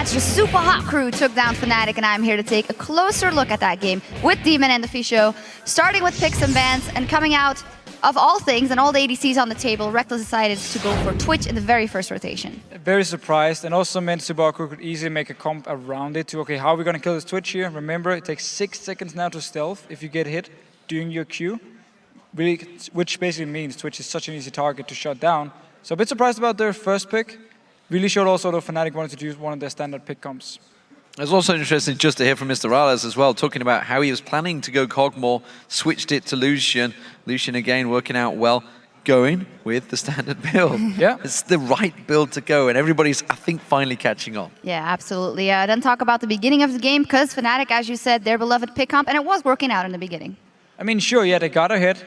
Yes, the SUPA HOT CREW took down Fnatic, and I'm here to take a closer look at that game with Demon and the Fisho, starting with picks and bans, and coming out of all things and all the ADCs on the table, Reckless decided to go for Twitch in the very first rotation. Very surprised, and also meant SUPA HOT CREW could easily make a comp around it to, okay, how are we going to kill this Twitch here? Remember, it takes 6 seconds now to stealth if you get hit during your Q, really, which basically means Twitch is such an easy target to shut down. So a bit surprised about their first pick. Really showed also that Fnatic wanted to use one of their standard pick comps. It was also interesting just to hear from Mr. Rales as well, talking about how he was planning to go Cogmore, switched it to Lucian. Lucian again working out well, going with the standard build. Yeah. It's the right build to go, and everybody's, I think, finally catching on. Yeah, absolutely. Then talk about the beginning of the game, because Fnatic, as you said, their beloved pick comp, and it was working out in the beginning. I mean, sure, yeah, they got ahead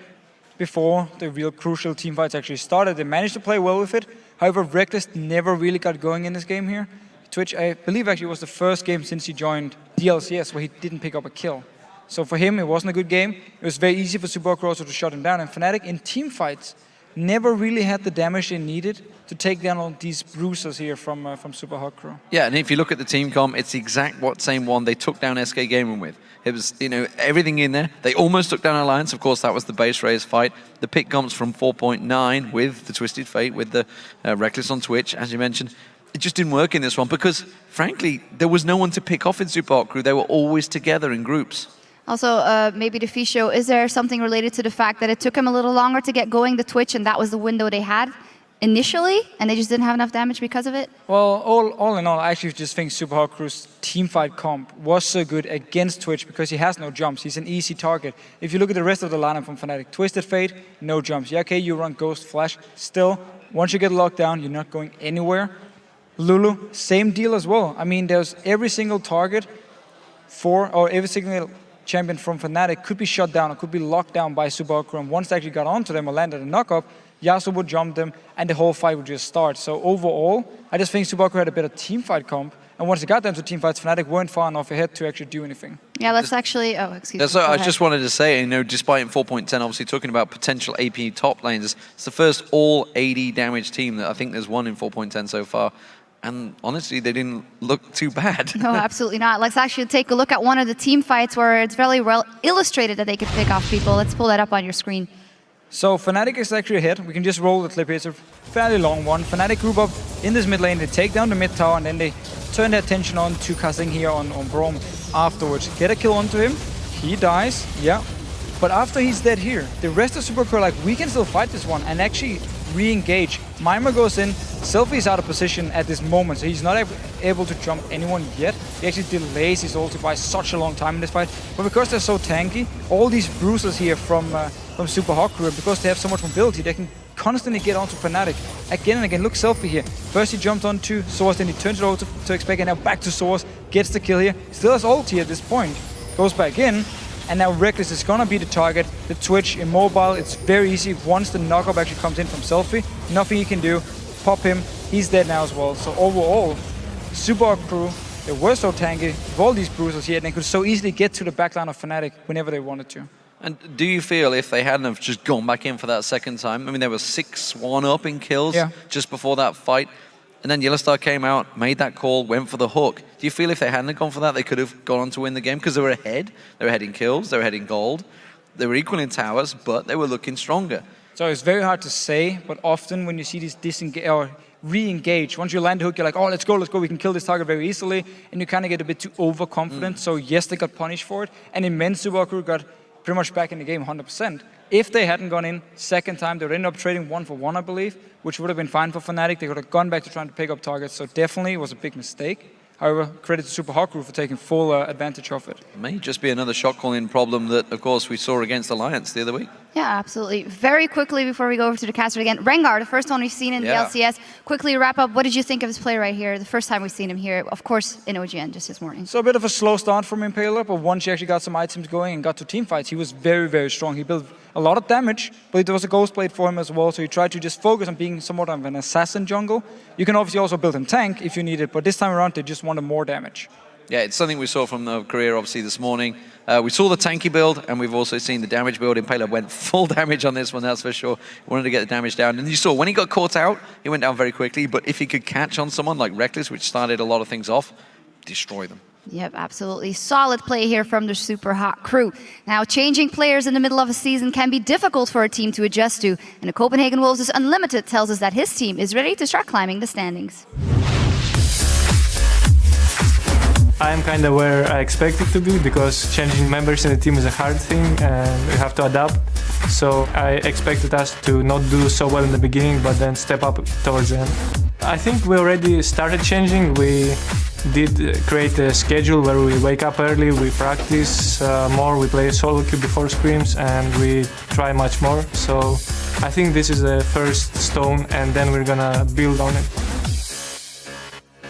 before the real crucial team fights actually started. They managed to play well with it. However, Reckless never really got going in this game here. Twitch, I believe, actually was the first game since he joined the LCS where he didn't pick up a kill. So for him, it wasn't a good game. It was very easy for SUPA HOT CREW also to shut him down. And Fnatic, in team fights, never really had the damage they needed to take down all these bruisers here from SUPA HOT CREW. Yeah, and if you look at the team comp, it's the exact same one they took down SK Gaming with. It was, you know, everything in there. They almost took down Alliance. Of course, that was the base race fight. The pick comps from 4.9 with the Twisted Fate, with the Reckless on Twitch, as you mentioned. It just didn't work in this one because, frankly, there was no one to pick off in SUPA HOT CREW. They were always together in groups. Also, maybe the Fisho, is there something related to the fact that it took him a little longer to get going the Twitch, and that was the window they had initially, and they just didn't have enough damage because of it? Well, all in all, I actually just think SUPA HOT CREW's teamfight comp was so good against Twitch because he has no jumps. He's an easy target. If you look at the rest of the lineup from Fnatic, Twisted Fate, no jumps. Yeah, okay, you run Ghost Flash. Still, once you get locked down, you're not going anywhere. Lulu, same deal as well. I mean, there's every single target or every single champion from Fnatic could be shut down or could be locked down by SUPA HOT CREW. And once they actually got onto them or landed a knock-up, Yasuo would jump them, and the whole fight would just start. So overall, I just think SUPA HOT CREW had a better teamfight comp, and once they got them to teamfights, Fnatic weren't far enough ahead to actually do anything. Yeah, let's actually... Oh, excuse me. So I just wanted to say, you know, despite in 4.10, obviously talking about potential AP top lanes, it's the first all AD damage team that I think there's one in 4.10 so far. And honestly, they didn't look too bad. No, absolutely not. Let's actually take a look at one of the team fights where it's very well illustrated that they could pick off people. Let's pull that up on your screen. So Fnatic is actually ahead. We can just roll the clip here. It's a fairly long one. Fnatic group up in this mid lane. They take down the mid tower, and then they turn their attention on to Kazing here on Braum afterwards. Get a kill onto him. He dies, yeah. But after he's dead here, the rest of SUPA HOT CREW are like, we can still fight this one and actually re-engage. Mimer goes in, Selfie's out of position at this moment, so he's not able to jump anyone yet. He actually delays his ulti by such a long time in this fight. But because they're so tanky, all these bruisers here from SUPA HOT CREW, because they have so much mobility, they can constantly get onto Fnatic. Again and again, look Selfie here. First he jumped onto Source, then he turns it over to Expect, and now back to Source, gets the kill here. Still has ulti at this point, goes back in. And now Reckless is gonna be the target. The Twitch immobile, it's very easy. Once the knockup actually comes in from Selfie, nothing he can do. Pop him, he's dead now as well. So overall, SUPA HOT CREW, they were so tanky with all these bruisers here, and they could so easily get to the backline of Fnatic whenever they wanted to. And do you feel if they hadn't have just gone back in for that second time, I mean, there was 6-1 up in kills just before that fight, and then Yellowstar came out, made that call, went for the hook. Do you feel if they hadn't gone for that, they could have gone on to win the game? Because they were ahead. They were ahead in kills. They were ahead in gold. They were equal in towers, but they were looking stronger. So it's very hard to say, but often when you see these disengage or re-engage, once you land the hook, you're like, oh, let's go, we can kill this target very easily, and you kind of get a bit too overconfident. So yes, they got punished for it, and it meant SUPA HOT CREW got pretty much back in the game 100%. If they hadn't gone in second time, they would end up trading 1-for-1, I believe, which would have been fine for Fnatic. They could have gone back to trying to pick up targets, so definitely it was a big mistake. However, credit to SUPA HOT CREW for taking full advantage of it. May just be another shot calling problem that, of course, we saw against Alliance the other week. Yeah, absolutely. Very quickly before we go over to the caster again, Rengar, the first one we've seen in the LCS. Quickly wrap up, what did you think of his play right here? The first time we've seen him here, of course, in OGN just this morning. So a bit of a slow start from Impaler, but once he actually got some items going and got to team fights, he was very, very strong. He built a lot of damage, but there was a Ghost Blade for him as well, so he tried to just focus on being somewhat of an assassin jungle. You can obviously also build him tank if you need it, but this time around they just wanted more damage. Yeah, it's something we saw from the career, obviously, this morning. We saw the tanky build, and we've also seen the damage build. Impaler went full damage on this one, that's for sure. He wanted to get the damage down. And you saw, when he got caught out, he went down very quickly. But if he could catch on someone like Reckless, which started a lot of things off, destroy them. Yep, absolutely. Solid play here from the Super Hot crew. Now, changing players in the middle of a season can be difficult for a team to adjust to. And the Copenhagen Wolves' Unlimited tells us that his team is ready to start climbing the standings. I'm kind of where I expect it to be, because changing members in the team is a hard thing and we have to adapt. So I expected us to not do so well in the beginning, but then step up towards the end. I think we already started changing. We did create a schedule where we wake up early, we practice more, we play solo queue before scrims, and we try much more. So I think this is the first stone, and then we're gonna build on it.